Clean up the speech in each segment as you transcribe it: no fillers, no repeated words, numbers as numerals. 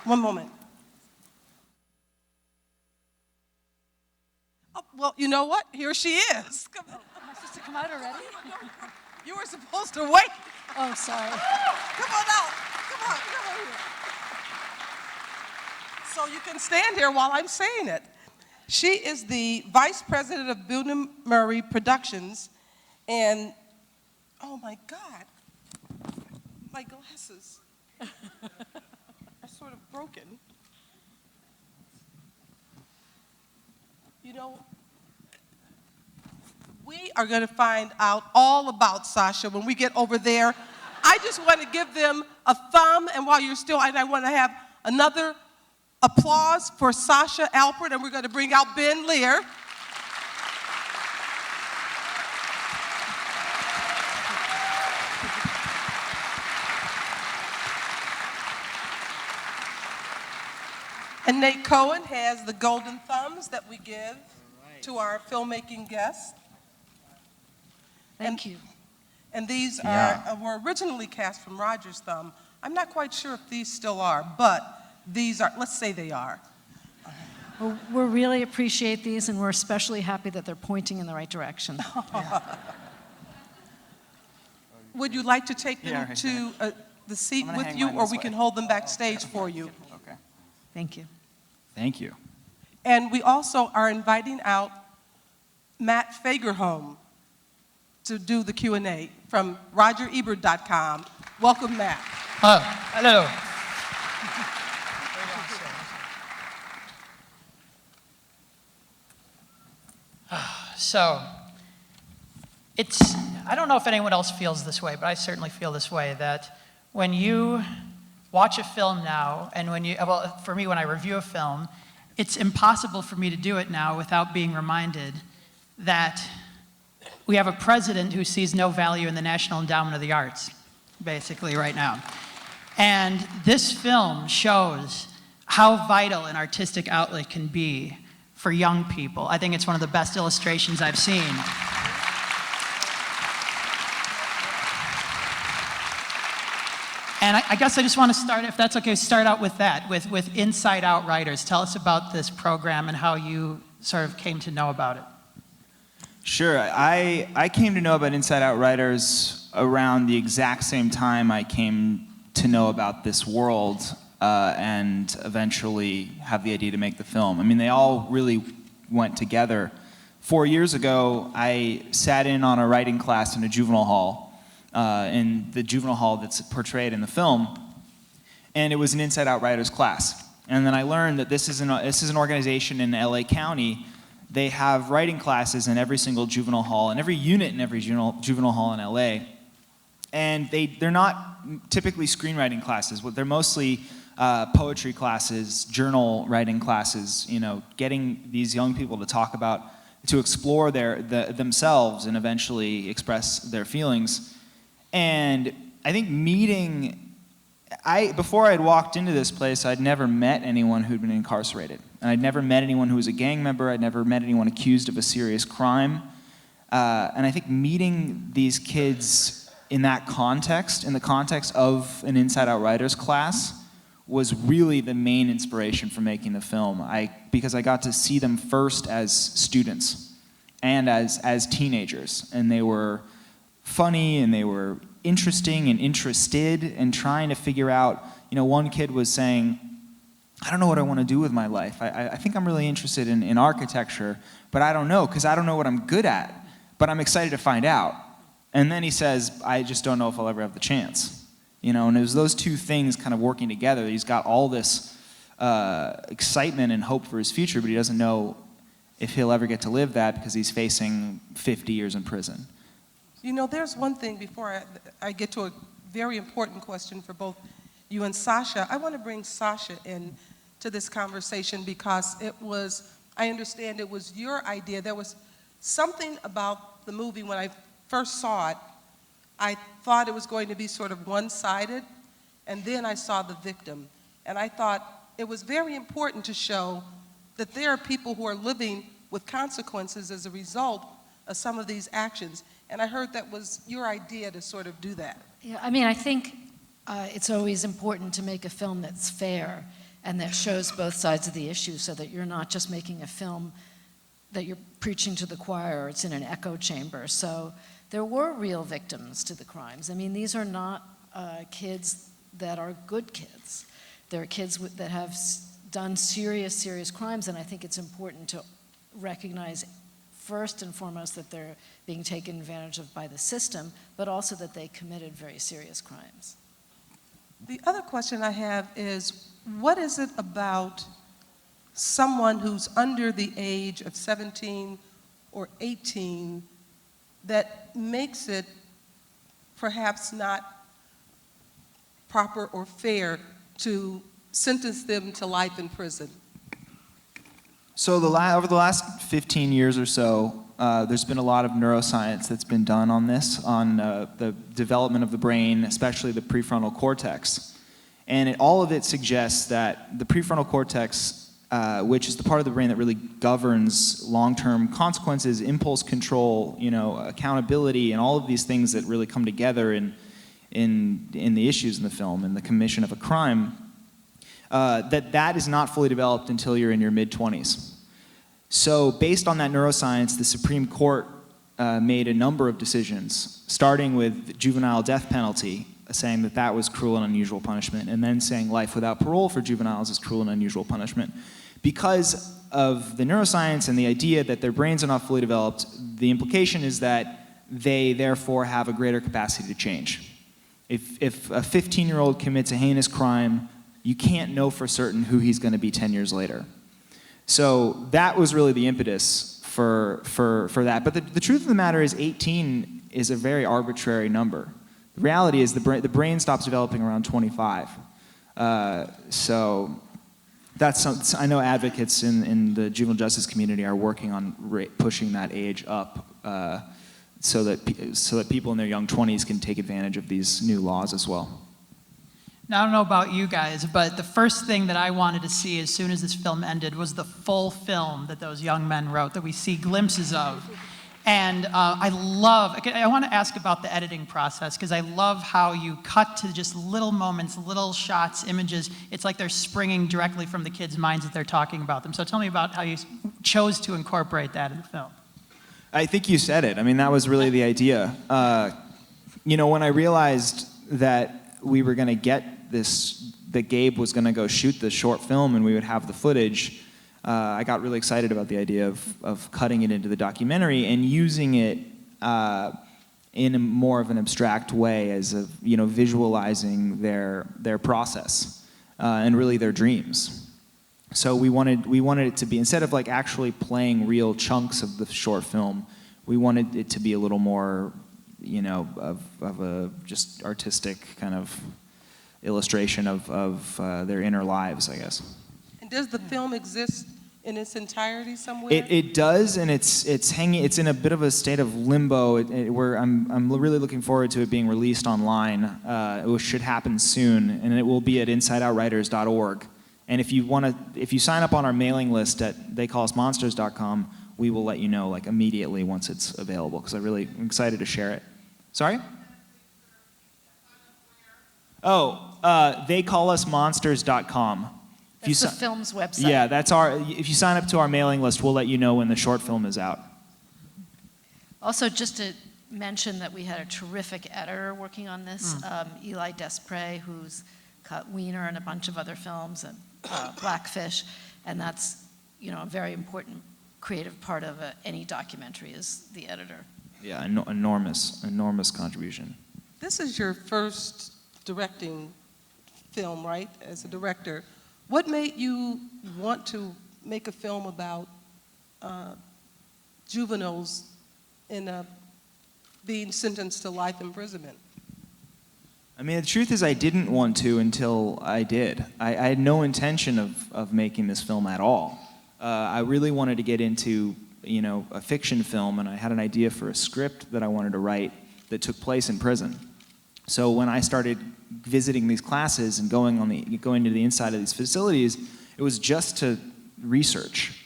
One moment. Oh, well, you know what? Here she is. Come on. Am I supposed to come out already? You were supposed to wait. Oh, sorry. Come on out. Come on here. So you can stand here while I'm saying it. She is the Vice President of Bill Murray Productions, and oh my God, my glasses are sort of broken. You know, we are going to find out all about Sasha when we get over there. I just want to give them a thumb, and while you're still, and I want to have another applause for Sasha Alpert, and we're going to bring out Ben Lear. And Nate Cohen has the golden thumbs that we give to our filmmaking guests. Thank you. And these were originally cast from Roger's thumb. I'm not quite sure if these still are, but these are, let's say they are. Well, we really appreciate these, and we're especially happy that they're pointing in the right direction. Would you like to take them to the seat with you, or we can hold them backstage for you? Okay. Thank you. Thank you. And we also are inviting out Matt Fagerholm to do the Q&A from RogerEbert.com. Welcome, Matt. Hello. So, I don't know if anyone else feels this way, but I certainly feel this way, that when you watch a film now, and well, for me, when I review a film, it's impossible for me to do it now without being reminded that we have a president who sees no value in the National Endowment of the Arts, basically, right now. And this film shows how vital an artistic outlet can be for young people. I think it's one of the best illustrations I've seen. And I guess I just want to start, if that's okay, start out with that, with Inside Out Writers. Tell us about this program and how you sort of came to know about it. Sure. I came to know about Inside Out Writers around the exact same time I came to know about this world and eventually have the idea to make the film. I mean, they all really went together. 4 years ago, I sat in on a writing class in a juvenile hall, in the juvenile hall that's portrayed in the film, and it was an Inside Out Writers class. And then I learned that this is an organization in LA County. They have writing classes in every single juvenile hall, and every unit in every juvenile hall in LA. And they're not typically screenwriting classes. They're mostly poetry classes, journal writing classes, you know, getting these young people to talk about, to explore themselves and eventually express their feelings. And I think before I'd walked into this place, I'd never met anyone who'd been incarcerated. And I'd never met anyone who was a gang member. I'd never met anyone accused of a serious crime. And I think meeting these kids in that context, in the context of an Inside Out Writers class, was really the main inspiration for making the film. Because I got to see them first as students and as teenagers. And they were funny, and they were interesting and interested, and trying to figure out, you know, one kid was saying, I don't know what I want to do with my life. I think I'm really interested in architecture, but I don't know, because I don't know what I'm good at, but I'm excited to find out. And then he says, I just don't know if I'll ever have the chance. You know, and it was those two things kind of working together. He's got all this excitement and hope for his future, but he doesn't know if he'll ever get to live that because he's facing 50 years in prison. You know, there's one thing before I get to a very important question for both you and Sasha. I want to bring Sasha in to this conversation because I understand it was your idea. There was something about the movie when I first saw it. I thought it was going to be sort of one-sided, and then I saw the victim. And I thought it was very important to show that there are people who are living with consequences as a result of some of these actions. And I heard that was your idea to sort of do that. Yeah, I mean, I think it's always important to make a film that's fair. and that shows both sides of the issue so that you're not just making a film that you're preaching to the choir, or it's in an echo chamber. So there were real victims to the crimes. I mean, these are not kids that are good kids. They're kids that have done serious, serious crimes, and I think it's important to recognize first and foremost that they're being taken advantage of by the system, but also that they committed very serious crimes. The other question I have is, what is it about someone who's under the age of 17 or 18 that makes it perhaps not proper or fair to sentence them to life in prison? So over the last 15 years or so, there's been a lot of neuroscience that's been done on this, on the development of the brain, especially the prefrontal cortex. And all of it suggests that the prefrontal cortex, which is the part of the brain that really governs long-term consequences, impulse control, accountability, and all of these things that really come together in the issues in the film, in the commission of a crime, that is not fully developed until you're in your mid-20s. So based on that neuroscience, the Supreme Court made a number of decisions, starting with juvenile death penalty, saying that that was cruel and unusual punishment, and then saying life without parole for juveniles is cruel and unusual punishment. Because of the neuroscience and the idea that their brains are not fully developed, the implication is that they therefore have a greater capacity to change. If a 15-year-old commits a heinous crime, you can't know for certain who he's going to be 10 years later. So that was really the impetus for that. But the truth of the matter is 18 is a very arbitrary number. The reality is the brain stops developing around 25. So that's I know advocates in the juvenile justice community are working on pushing that age up so that people in their young 20s can take advantage of these new laws as well. Now, I don't know about you guys, but the first thing that I wanted to see as soon as this film ended was the full film that those young men wrote, that we see glimpses of. And I want to ask about the editing process, because I love how you cut to just little moments, little shots, images. It's like they're springing directly from the kids' minds that they're talking about them. So tell me about how you chose to incorporate that in the film. I think you said it. I mean, that was really the idea. When I realized that we were going to get that Gabe was going to go shoot the short film and we would have the footage, I got really excited about the idea of cutting it into the documentary and using it in more of an abstract way, as visualizing their process and really their dreams. So we wanted it to be, instead of like actually playing real chunks of the short film, we wanted it to be a little more, of a just artistic kind of illustration of their inner lives, I guess. And does the film exist in its entirety somewhere? It does, and it's hanging. It's in a bit of a state of limbo. I'm really looking forward to it being released online, which should happen soon, and it will be at InsideOutWriters.org. And if you sign up on our mailing list at theycallusmonsters.com, we will let you know like immediately once it's available, because I'm excited to share it. Sorry? Theycallusmonsters.com. That's the film's website. Yeah, if you sign up to our mailing list, we'll let you know when the short film is out. Also, just to mention that we had a terrific editor working on this, Eli Desprez, who's cut Wiener and a bunch of other films, and Blackfish, and that's a very important creative part of any documentary is the editor. Yeah, enormous contribution. This is your first directing film, right, as a director. What made you want to make a film about juveniles being sentenced to life imprisonment? I mean, the truth is I didn't want to until I did. I had no intention of making this film at all. I really wanted to get into a fiction film, and I had an idea for a script that I wanted to write that took place in prison. So when I started visiting these classes and going to the inside of these facilities, it was just to research.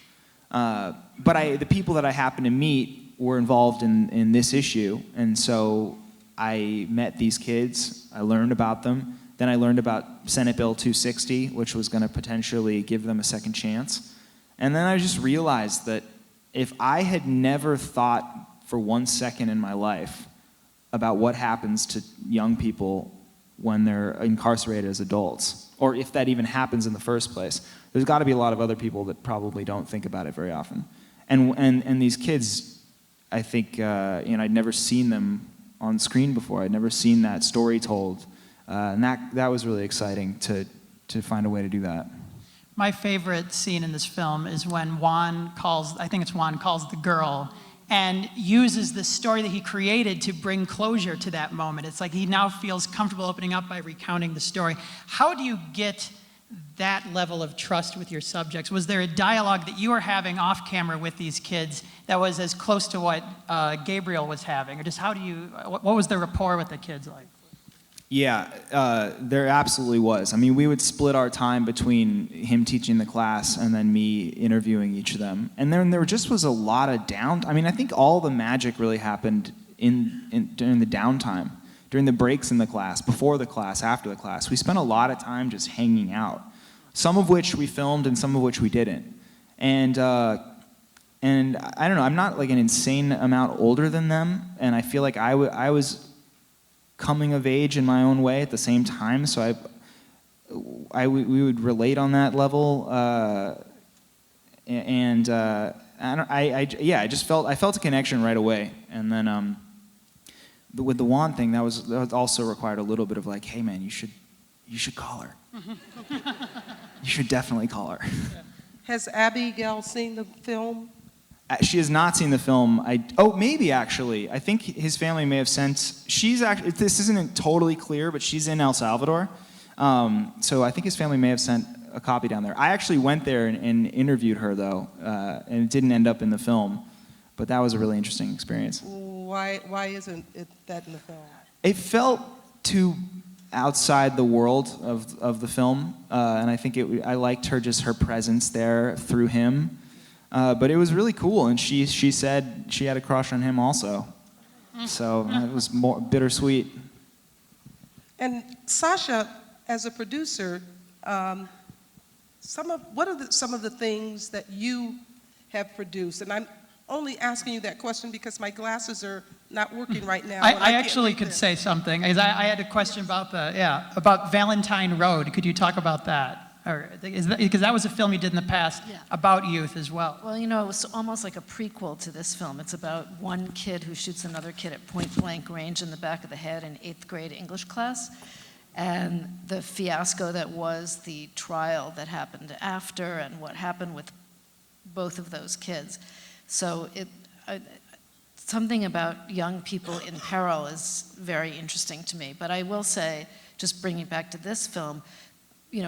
But the people that I happened to meet were involved in this issue, and so I met these kids, I learned about them, Then I learned about Senate Bill 260, which was going to potentially give them a second chance. And then I just realized that if I had never thought for 1 second in my life about what happens to young people when they're incarcerated as adults, or if that even happens in the first place, there's got to be a lot of other people that probably don't think about it very often. And these kids, I think, I'd never seen them on screen before. I'd never seen that story told, and that was really exciting to find a way to do that. My favorite scene in this film is when Juan calls the girl and uses the story that he created to bring closure to that moment. It's like he now feels comfortable opening up by recounting the story. How do you get that level of trust with your subjects? Was there a dialogue that you were having off camera with these kids that was as close to what Gabriel was having? Or just what was the rapport with the kids like? Yeah, there absolutely was. I mean, we would split our time between him teaching the class and then me interviewing each of them. And then there just was a lot of I mean, I think all the magic really happened during the downtime, during the breaks in the class, before the class, after the class. We spent a lot of time just hanging out, some of which we filmed and some of which we didn't. And I don't know, I'm not like an insane amount older than them, and I feel like I was coming of age in my own way at the same time, so we would relate on that level, I felt a connection right away. And then with the Juan thing, that also required a little bit of like, hey man, you should call her. You should definitely call her. Has Abigail seen the film? She has not seen the film. Maybe actually. I think his family may have sent. This isn't totally clear, but she's in El Salvador. So I think his family may have sent a copy down there. I actually went there and interviewed her though, and it didn't end up in the film. But that was a really interesting experience. Why isn't that in the film? It felt too outside the world of the film, and I think I liked her presence there through him. But it was really cool, and she said she had a crush on him also. So it was more bittersweet. And Sasha, as a producer, what are some of the things that you have produced? And I'm only asking you that question because my glasses are not working right now. I actually could say something. I had a question about about Valentine Road. Could you talk about that? Because that was a film you did in the past about youth as well. Well, it was almost like a prequel to this film. It's about one kid who shoots another kid at point-blank range in the back of the head in 8th grade English class, and the fiasco that was the trial that happened after and what happened with both of those kids. So something about young people in peril is very interesting to me. But I will say, just bringing it back to this film,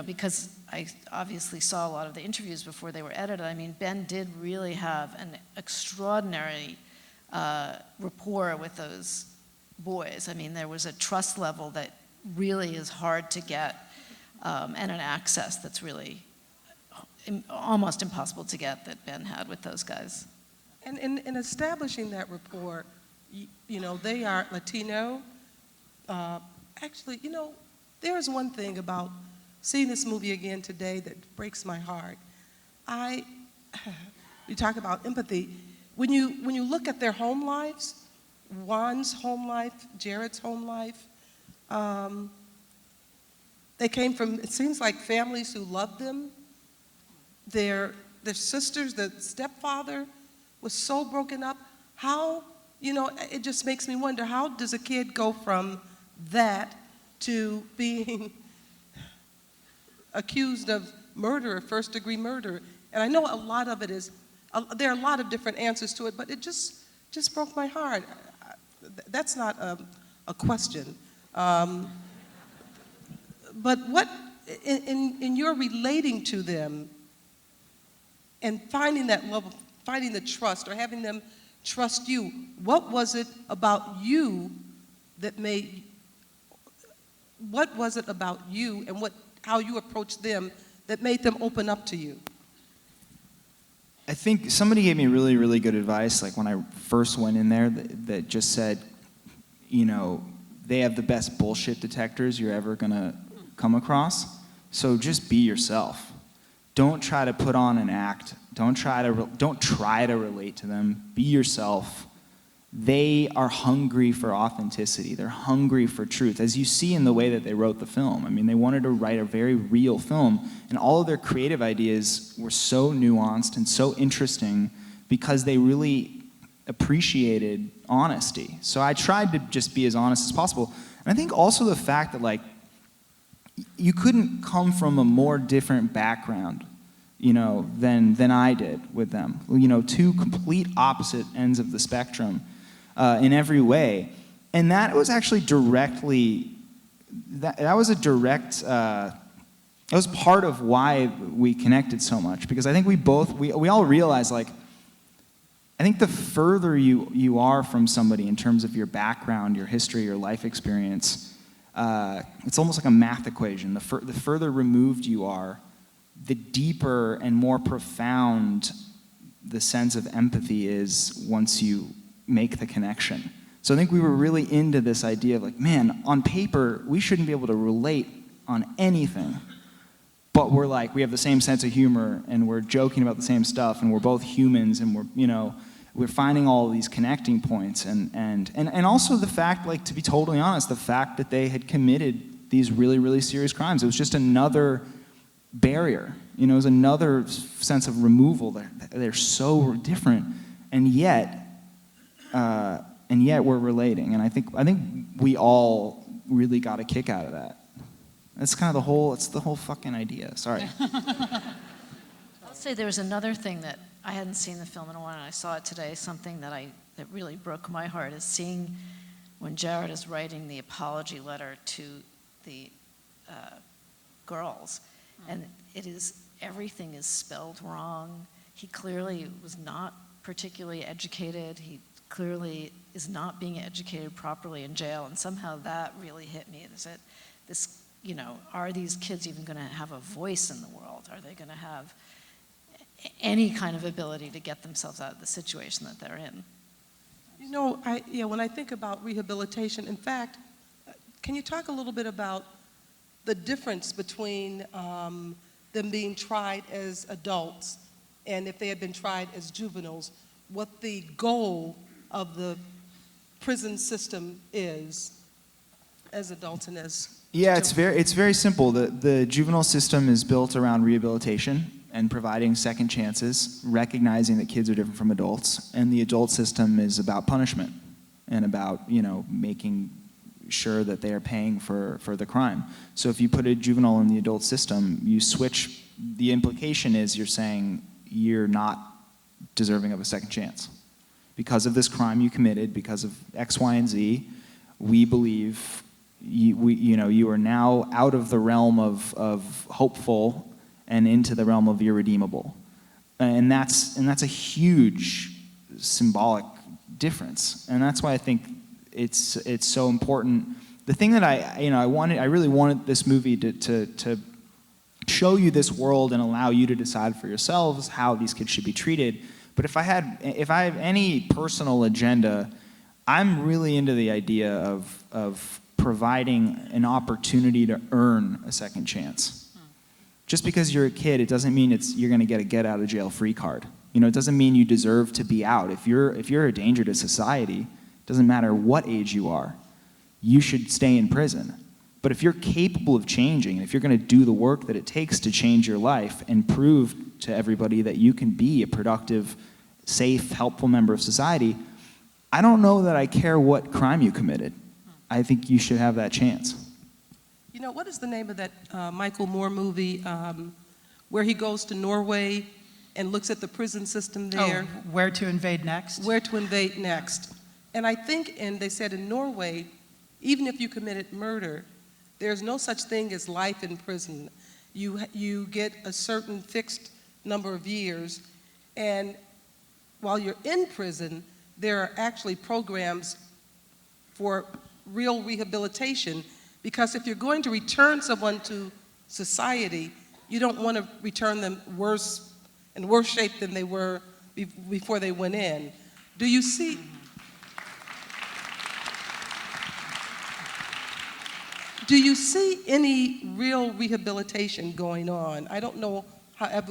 because I obviously saw a lot of the interviews before they were edited, I mean, Ben did really have an extraordinary rapport with those boys. I mean, there was a trust level that really is hard to get, and an access that's really almost impossible to get that Ben had with those guys. And in establishing that rapport, they are Latino. Actually, there is one thing about seeing this movie again today that breaks my heart. You talk about empathy. When you look at their home lives, Juan's home life, Jared's home life, they came from, it seems like, families who loved them. Their sisters, the stepfather was so broken up. How, it just makes me wonder, how does a kid go from that to being accused of murder, first-degree murder? And I know a lot of it is, there are a lot of different answers to it, but it just broke my heart. That's not a question. But what, in your relating to them and finding that love, finding the trust, or having them trust you, what was it about you that made, what was it about you and how you approached them that made them open up to you? I think somebody gave me really, really good advice, like when I first went in there, that just said, they have the best bullshit detectors you're ever gonna come across. So just be yourself. Don't try to put on an act. Don't try to relate to them. Be yourself. They are hungry for authenticity. They're hungry for truth, as you see in the way that they wrote the film. I mean, they wanted to write a very real film, and all of their creative ideas were so nuanced and so interesting because they really appreciated honesty. So I tried to just be as honest as possible. And I think also the fact that, like, you couldn't come from a more different background, you know, than I did with them. You know, two complete opposite ends of the spectrum in every way. And that was actually directly, that was a direct, that was part of why we connected so much. Because I think we all realized, like, I think the further you are from somebody in terms of your background, your history, your life experience, it's almost like a math equation. The further removed you are, the deeper and more profound the sense of empathy is once you make the connection. So I think we were really into this idea of, like, man, on paper, we shouldn't be able to relate on anything. But we're like, we have the same sense of humor, and we're joking about the same stuff, and we're both humans, and we're finding all of these connecting points. And also the fact, like, to be totally honest, the fact that they had committed these really, really serious crimes. It was just another barrier. You know, it was another sense of removal. They're so different, and yet we're relating. And I think we all really got a kick out of that. That's kind of it's the whole fucking idea. Sorry. I'll say there was another thing that I hadn't seen the film in a while, and I saw it today. Something that really broke my heart is seeing when Jared is writing the apology letter to the girls, and everything is spelled wrong. He clearly was not particularly educated. He clearly is not being educated properly in jail, and somehow that really hit me. Is it this? You know, are these kids even going to have a voice in the world? Are they going to have any kind of ability to get themselves out of the situation that they're in? You know, when I think about rehabilitation, in fact, can you talk a little bit about the difference between them being tried as adults and if they had been tried as juveniles, what the goal of the prison system is as adults and as Yeah, it's very simple. The juvenile system is built around rehabilitation and providing second chances, recognizing that kids are different from adults, and the adult system is about punishment and about, you know, making sure that they are paying for the crime. So if you put a juvenile in the adult system, you switch. The implication is you're saying you're not deserving of a second chance because of this crime you committed, because of X, Y, and Z. We believe you are now out of the realm of hopeful and into the realm of irredeemable, and that's a huge symbolic difference, and that's why I think it's so important. The thing that I really wanted this movie to show you this world and allow you to decide for yourselves how these kids should be treated. But if I have any personal agenda, I'm really into the idea of providing an opportunity to earn a second chance. Just because you're a kid, it doesn't mean you're going to get a get out of jail free card. You know, it doesn't mean you deserve to be out. If you're a danger to society, it doesn't matter what age you are, you should stay in prison. But if you're capable of changing, and if you're going to do the work that it takes to change your life and prove to everybody that you can be a productive, safe, helpful member of society, I don't know that I care what crime you committed. I think you should have that chance. You know, what is the name of that Michael Moore movie where he goes to Norway and looks at the prison system there? Oh, Where to Invade Next? Where to Invade Next. And I think, they said in Norway, even if you committed murder, there's no such thing as life in prison. You get a certain fixed number of years, and while you're in prison, there are actually programs for real rehabilitation, because if you're going to return someone to society, you don't want to return them in worse shape than they were before they went in. Do you see Do you see any real rehabilitation going on? I don't know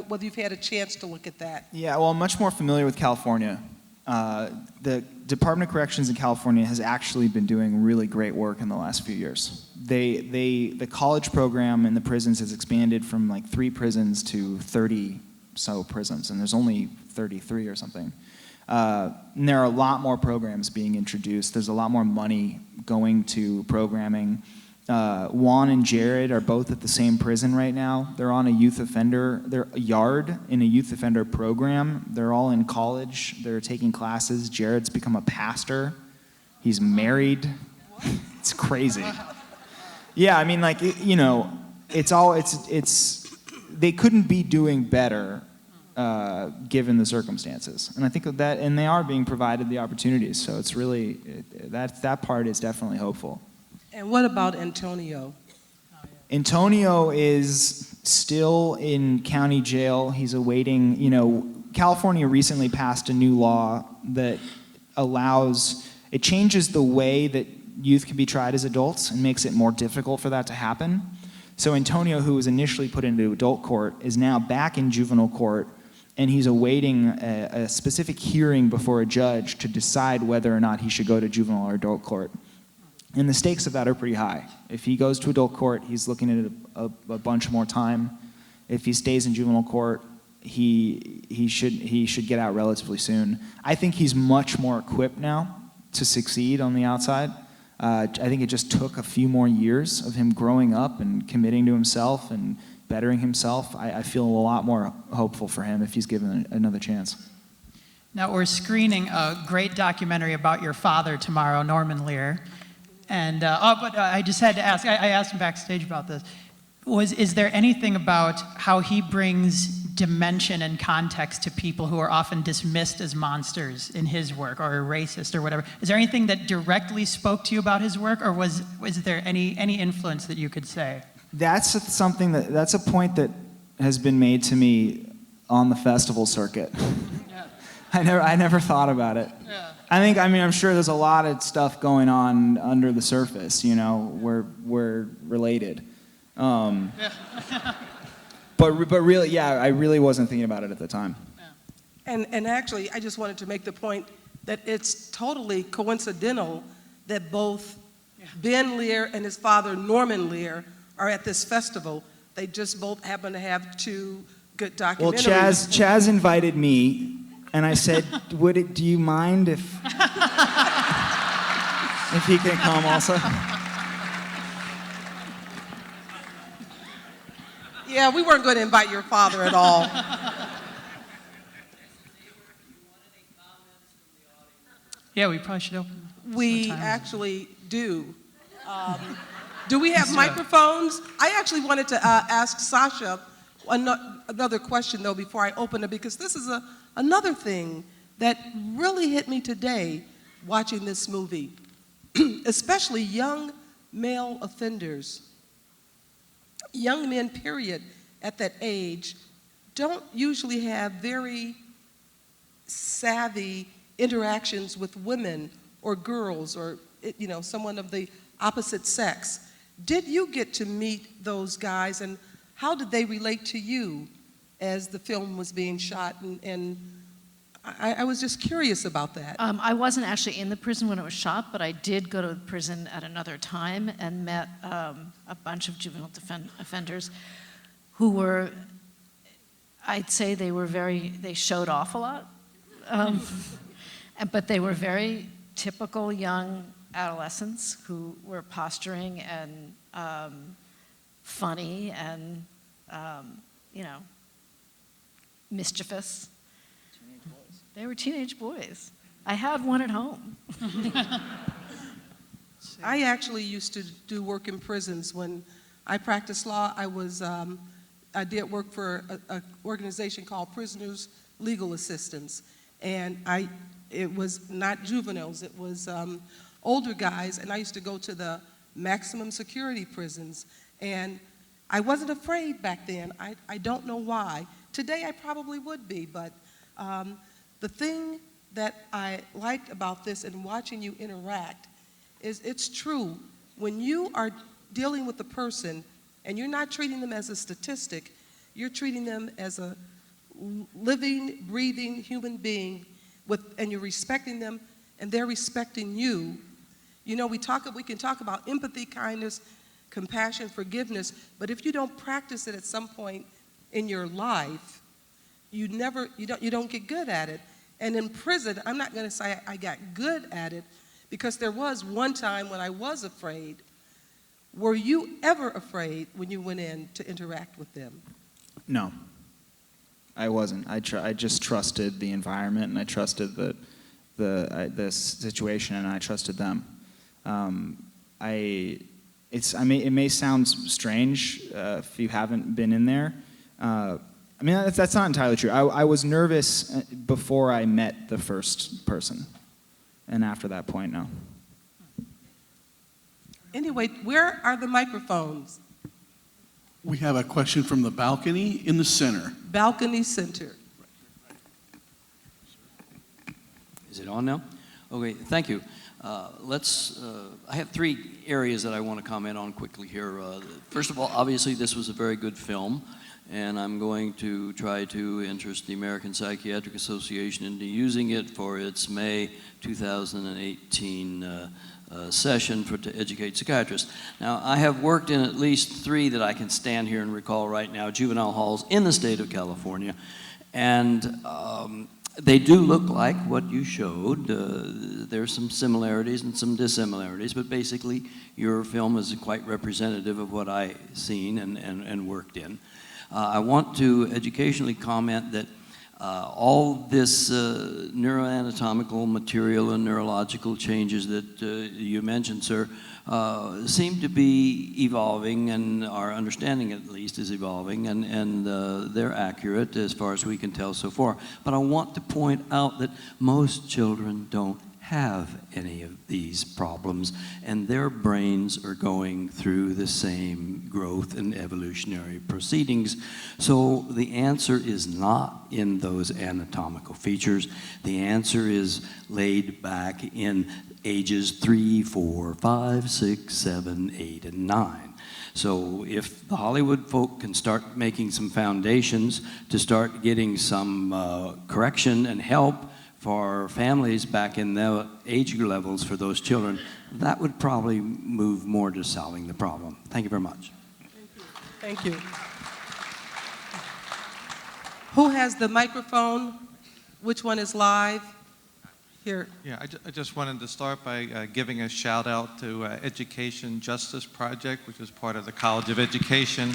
whether you've had a chance to look at that. Yeah, well, I'm much more familiar with California. The Department of Corrections in California has actually been doing really great work in the last few years. The college program in the prisons has expanded from like 3 prisons to 30 so prisons, and there's only 33 or something. And there are a lot more programs being introduced. There's a lot more money going to programming. Juan and Jared are both at the same prison right now. They're on a youth offender, they're a yard in a youth offender program. They're all in college. They're taking classes. Jared's become a pastor. He's married. It's crazy. Yeah, I mean, like, you know, they couldn't be doing better given the circumstances. And I think that, and they are being provided the opportunities. So it's really, that part is definitely hopeful. And what about Antonio? Antonio is still in county jail. He's awaiting, you know, California recently passed a new law that it changes the way that youth can be tried as adults and makes it more difficult for that to happen. So Antonio, who was initially put into adult court, is now back in juvenile court, and he's awaiting a specific hearing before a judge to decide whether or not he should go to juvenile or adult court. And the stakes of that are pretty high. If he goes to adult court, he's looking at a bunch more time. If he stays in juvenile court, he should get out relatively soon. I think he's much more equipped now to succeed on the outside. I think it just took a few more years of him growing up and committing to himself and bettering himself. I feel a lot more hopeful for him if he's given another chance. Now, we're screening a great documentary about your father tomorrow, Norman Lear. And, but I just had to ask, I asked him backstage about this. Is there anything about how he brings dimension and context to people who are often dismissed as monsters in his work or racist or whatever? Is there anything that directly spoke to you about his work, or was there any influence that you could say? That's a point that has been made to me on the festival circuit. Yeah. I never thought about it. Yeah. I'm sure there's a lot of stuff going on under the surface, you know, we're related. But really, yeah, I really wasn't thinking about it at the time. And actually, I just wanted to make the point that it's totally coincidental that both Ben Lear and his father, Norman Lear, are at this festival. They just both happen to have 2 good documentaries. Well, Chaz invited me, and I said, do you mind if he can come also? Yeah, we weren't going to invite your father at all. Yeah, we probably should open. We actually do. Do we have microphones? I actually wanted to ask Sasha another question, though, before I open it, because this is another thing that really hit me today watching this movie, especially young male offenders. Young men, period, at that age, don't usually have very savvy interactions with women or girls or, you know, someone of the opposite sex. Did you get to meet those guys, and how did they relate to you as the film was being shot? And I was just curious about that. I wasn't actually in the prison when it was shot, but I did go to the prison at another time and met a bunch of juvenile offenders who were, I'd say they showed off a lot, but they were very typical young adolescents who were posturing and funny and, you know, mischievous. They were teenage boys. I had one at home. I actually used to do work in prisons. When I practiced law, I did work for an organization called Prisoners Legal Assistance. And it was not juveniles, it was older guys, and I used to go to the maximum security prisons. And I wasn't afraid back then. I don't know why. Today I probably would be, but the thing that I liked about this and watching you interact is it's true. When you are dealing with the person, and you're not treating them as a statistic, you're treating them as a living, breathing human being, and you're respecting them, and they're respecting you. You know, we can talk about empathy, kindness, compassion, forgiveness, but if you don't practice it at some point in your life, you don't get good at it. And in prison, I'm not going to say I got good at it, because there was one time when I was afraid. Were you ever afraid when you went in to interact with them? No, I wasn't. I just trusted the environment, and I trusted the situation, and I trusted them. It may sound strange if you haven't been in there. I mean, that's not entirely true. I was nervous before I met the first person, and after that point, no. Anyway, where are the microphones? We have a question from the balcony in the center. Balcony center. Is it on now? Okay, thank you. I have three areas that I want to comment on quickly here. First of all, obviously this was a very good film, and I'm going to try to interest the American Psychiatric Association into using it for its May 2018 session to educate psychiatrists. Now, I have worked in at least 3 that I can stand here and recall right now, juvenile halls in the state of California, and they do look like what you showed. There's some similarities and some dissimilarities, but basically your film is quite representative of what I've seen and worked in. I want to educationally comment that all this neuroanatomical material and neurological changes that you mentioned, sir, seem to be evolving, and our understanding at least is evolving, and they're accurate as far as we can tell so far. But I want to point out that most children don't have any of these problems, and their brains are going through the same growth and evolutionary proceedings. So the answer is not in those anatomical features. The answer is laid back in ages 3, 4, 5, 6, 7, 8, and 9. So if the Hollywood folk can start making some foundations to start getting some correction and help for families back in the age levels for those children, that would probably move more to solving the problem. Thank you very much. Thank you. Who has the microphone? Which one is live? Here. Yeah, I just wanted to start by giving a shout out to Education Justice Project, which is part of the College of Education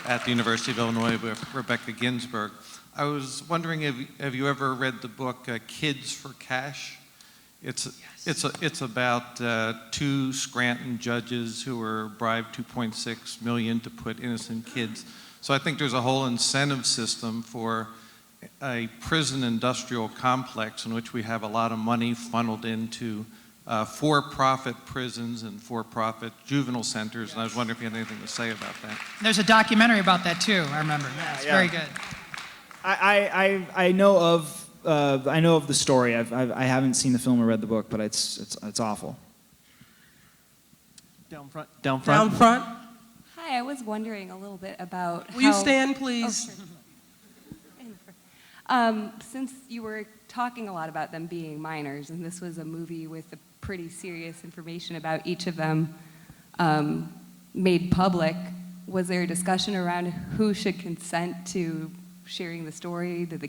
at the University of Illinois with Rebecca Ginsburg. I was wondering, have you ever read the book Kids for Cash? It's about 2 Scranton judges who were bribed $2.6 million to put innocent kids. So I think there's a whole incentive system for a prison industrial complex in which we have a lot of money funneled into for-profit prisons and for-profit juvenile centers, and I was wondering if you had anything to say about that. There's a documentary about that too, I remember. Yeah, it's very good. I know of the story. I haven't seen the film or read the book, but it's awful. Down front. Down front. Hi, I was wondering a little bit about Will you stand, please? Since you were talking a lot about them being minors, and this was a movie with a pretty serious information about each of them made public, was there a discussion around who should consent to sharing the story? Did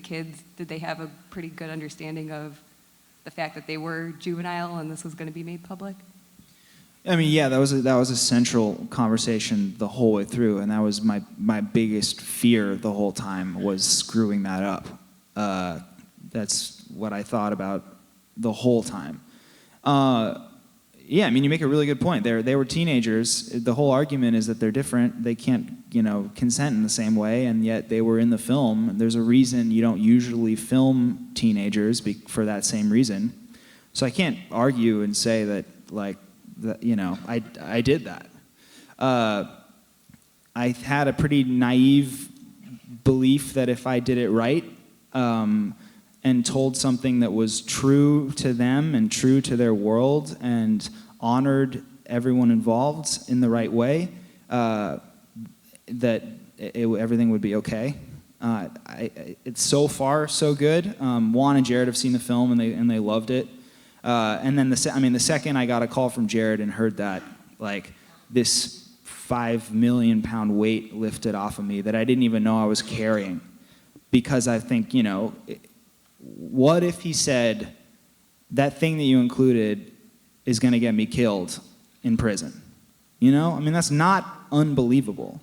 they have a pretty good understanding of the fact that they were juvenile and this was going to be made public? I mean, yeah, that was a central conversation the whole way through, and that was my biggest fear the whole time, was screwing that up. That's what I thought about the whole time. Yeah, I mean, you make a really good point. They were teenagers. The whole argument is that they're different. They can't, consent in the same way, and yet they were in the film. There's a reason you don't usually film teenagers for that same reason. So I can't argue and say that, I did that. I had a pretty naive belief that if I did it right, and told something that was true to them and true to their world and honored everyone involved in the right way, that everything would be okay. It's so far so good. Juan and Jared have seen the film and they loved it. And then the second I got a call from Jared and heard that, like, this 5 million pound weight lifted off of me that I didn't even know I was carrying, because I think, you know, what if he said that thing that you included is going to get me killed in prison? You know, I mean, that's not unbelievable.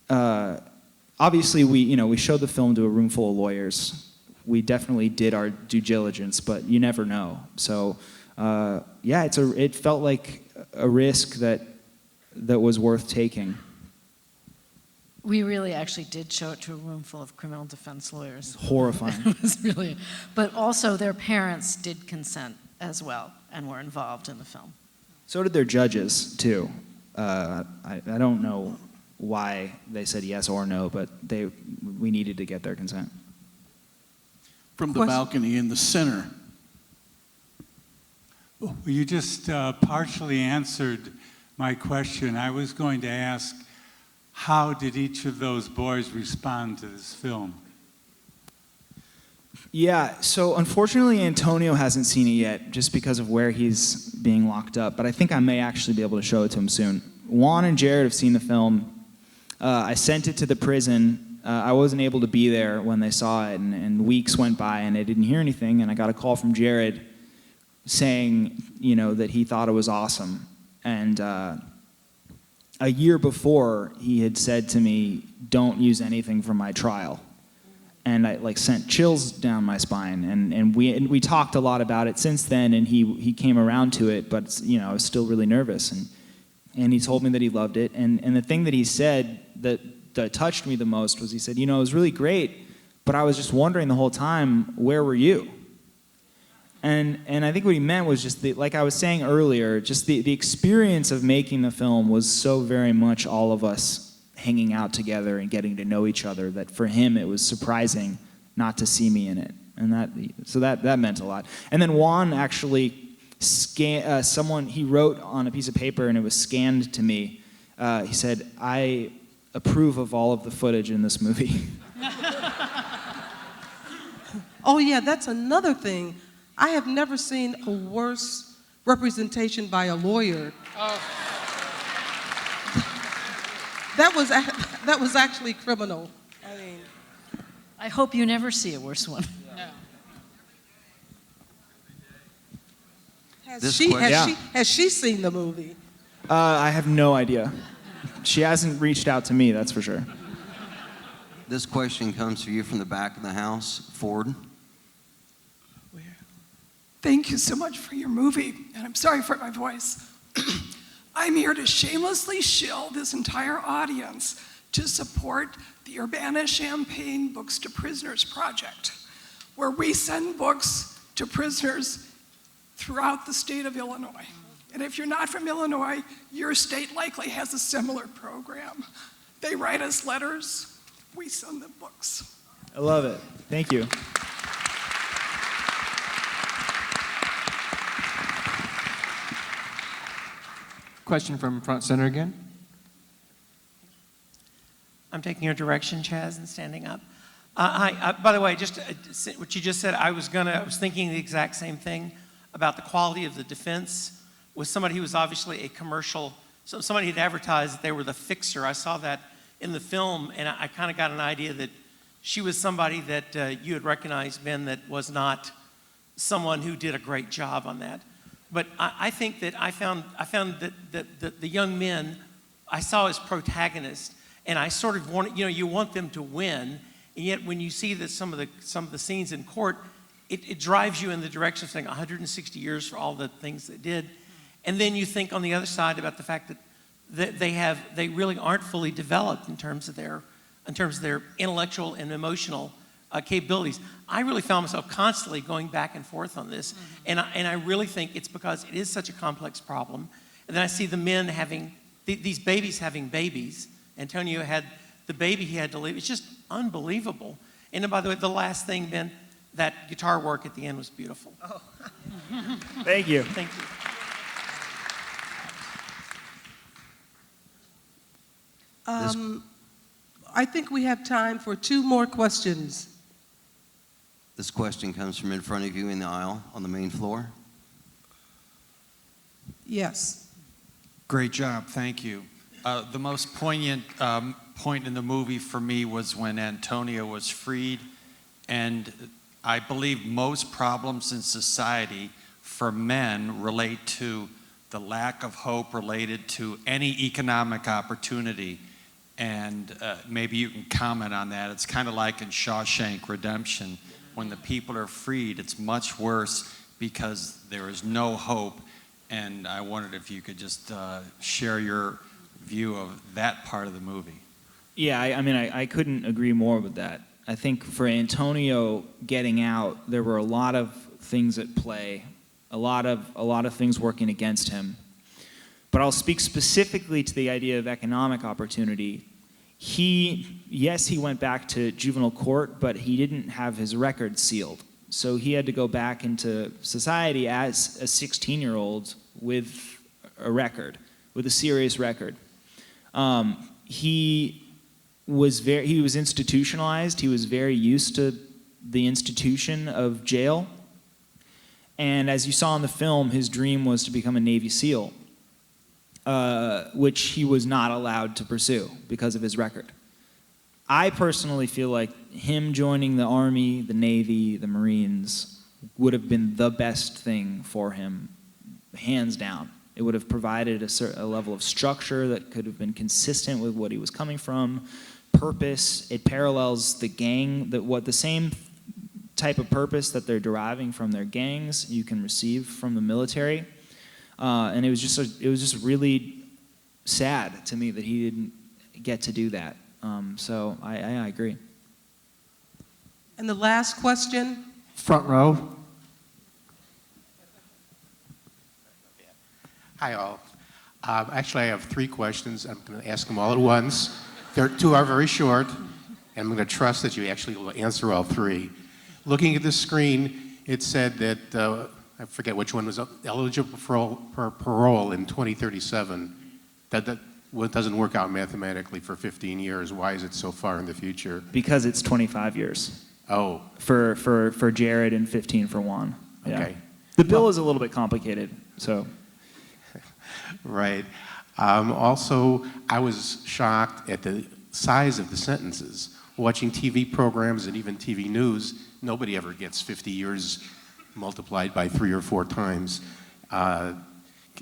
Obviously, we showed the film to a room full of lawyers. We definitely did our due diligence, but you never know. So, yeah, it felt like a risk that was worth taking. We really actually did show it to a room full of criminal defense lawyers. Horrifying. It was really, but also their parents did consent as well and were involved in the film. So did their judges, too. I don't know why they said yes or no, but we needed to get their consent. From the balcony in the center. Well, you just partially answered my question. I was going to ask, how did each of those boys respond to this film? Yeah, so unfortunately Antonio hasn't seen it yet just because of where he's being locked up, but I think I may actually be able to show it to him soon. Juan and Jared have seen the film. I sent it to the prison. I wasn't able to be there when they saw it, and weeks went by and I didn't hear anything, and I got a call from Jared saying, you know, that he thought it was awesome. And a year before, he had said to me, don't use anything from my trial. And I sent chills down my spine, and we talked a lot about it since then, and he came around to it, but, you know, I was still really nervous, and he told me that he loved it, and the thing that he said that touched me the most was, he said, you know, it was really great, but I was just wondering the whole time, where were you? And I think what he meant was just, like I was saying earlier, just the experience of making the film was so very much all of us hanging out together and getting to know each other, that for him it was surprising not to see me in it. And that meant a lot. And then Juan actually he wrote on a piece of paper and it was scanned to me. He said, I approve of all of the footage in this movie. Oh yeah, that's another thing. I have never seen a worse representation by a lawyer. Oh. That was actually criminal. I mean, I hope you never see a worse one. No. has she seen the movie? I have no idea. She hasn't reached out to me, that's for sure. This question comes to you from the back of the house. Ford. Thank you so much for your movie, and I'm sorry for my voice. I'm here to shamelessly shill this entire audience to support the Urbana-Champaign Books to Prisoners project, where we send books to prisoners throughout the state of Illinois. And if you're not from Illinois, your state likely has a similar program. They write us letters, we send them books. I love it. Thank you. Question from front center again. I'm taking your direction, Chaz, and standing up. By the way, just what you just said, I was thinking the exact same thing about the quality of the defense with somebody who was obviously a commercial, so somebody had advertised that they were the fixer. I saw that in the film, and I kind of got an idea that she was somebody that you had recognized, Ben, that was not someone who did a great job on that. But I think that I found that the young men I saw as protagonists, and I sort of wanted, you want them to win, and yet when you see that some of the scenes in court, it drives you in the direction of saying 160 years for all the things they did, and then you think on the other side about the fact that they really aren't fully developed in terms of their intellectual and emotional capabilities. I really found myself constantly going back and forth on this, and I really think it's because it is such a complex problem. And then I see the men having these babies having babies. Antonio had the baby he had to leave. It's just unbelievable. And then, by the way, the last thing, Ben, that guitar work at the end was beautiful. Thank you. Thank you. I think we have time for 2 more questions. This question comes from in front of you in the aisle on the main floor. Yes. Great job, thank you. The most poignant point in the movie for me was when Antonio was freed, and I believe most problems in society for men relate to the lack of hope related to any economic opportunity, and maybe you can comment on that. It's kind of like in Shawshank Redemption, when the people are freed, it's much worse because there is no hope. And I wondered if you could just share your view of that part of the movie. Yeah, I couldn't agree more with that. I think for Antonio getting out, there were a lot of things at play, a lot of things working against him. But I'll speak specifically to the idea of economic opportunity. Yes, he went back to juvenile court, but he didn't have his record sealed. So he had to go back into society as a 16-year-old with a record, with a serious record. He was institutionalized. He was very used to the institution of jail. And as you saw in the film, his dream was to become a Navy SEAL, which he was not allowed to pursue because of his record. I personally feel like him joining the Army, the Navy, the Marines would have been the best thing for him, hands down. It would have provided a level of structure that could have been consistent with what he was coming from, purpose. It parallels the gang, the same type of purpose that they're deriving from their gangs you can receive from the military. And it was just really sad to me that he didn't get to do that. So I agree. And the last question. Front row. Hi, all. Actually, I have 3 questions. I'm going to ask them all at once. 2 are very short, and I'm going to trust that you actually will answer all 3. Looking at the screen, it said that, I forget which one was eligible for parole in 2037. That doesn't work out mathematically for 15 years. Why is it so far in the future? Because it's 25 years. Oh. For Jared and 15 for Juan. Yeah. Okay. The bill is a little bit complicated, so. Right. Also, I was shocked at the size of the sentences. Watching TV programs and even TV news, nobody ever gets 50 years multiplied by 3 or 4 times. I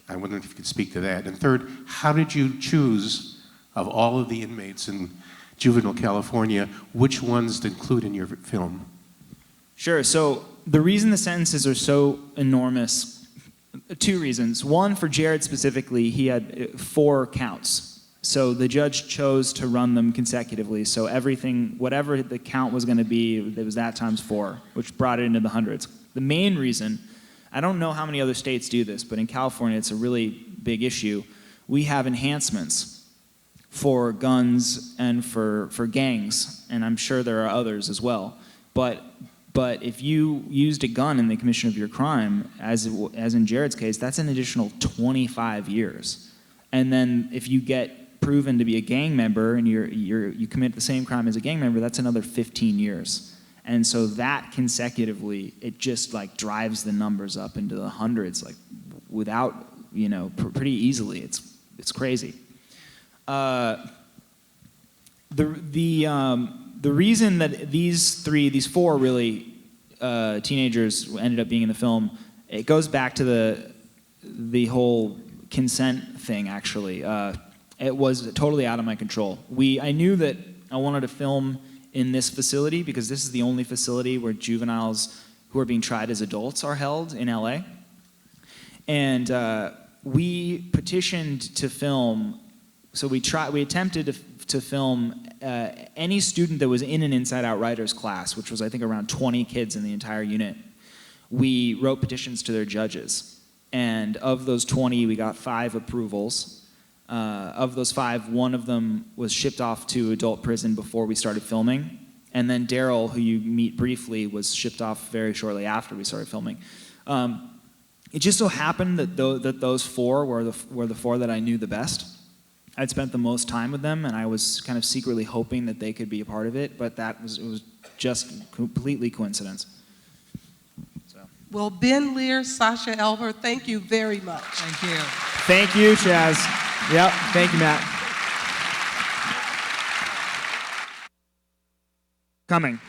wonder if you could speak to that. And third, how did you choose, of all of the inmates in juvenile California, which ones to include in your film? Sure. So the reason the sentences are so enormous, 2 reasons. One, for Jared specifically, he had 4 counts. So the judge chose to run them consecutively. So everything, whatever the count was going to be, it was that times 4, which brought it into the hundreds. The main reason, I don't know how many other states do this, but in California it's a really big issue. We have enhancements for guns and for gangs, and I'm sure there are others as well. But if you used a gun in the commission of your crime, as in Jared's case, that's an additional 25 years. And then if you get proven to be a gang member and you commit the same crime as a gang member, that's another 15 years. And so that consecutively, it just like drives the numbers up into the hundreds, like without, pretty easily. It's crazy. The reason that these 4 really teenagers ended up being in the film, it goes back to the whole consent thing. Actually, it was totally out of my control. I knew that I wanted to film in this facility because this is the only facility where juveniles who are being tried as adults are held in LA. And we petitioned to film, so we attempted to film any student that was in an Inside Out Writers class, which was I think around 20 kids in the entire unit. We wrote petitions to their judges. And of those 20, we got 5 approvals. Of those 5, 1 of them was shipped off to adult prison before we started filming. And then Daryl, who you meet briefly, was shipped off very shortly after we started filming. It just so happened that those 4 were the 4 that I knew the best. I'd spent the most time with them, and I was kind of secretly hoping that they could be a part of it, but it was just completely coincidence. Well, Ben Lear, Sasha Elver, thank you very much. Thank you. Thank you, Chaz. Yep, thank you, Matt. Coming.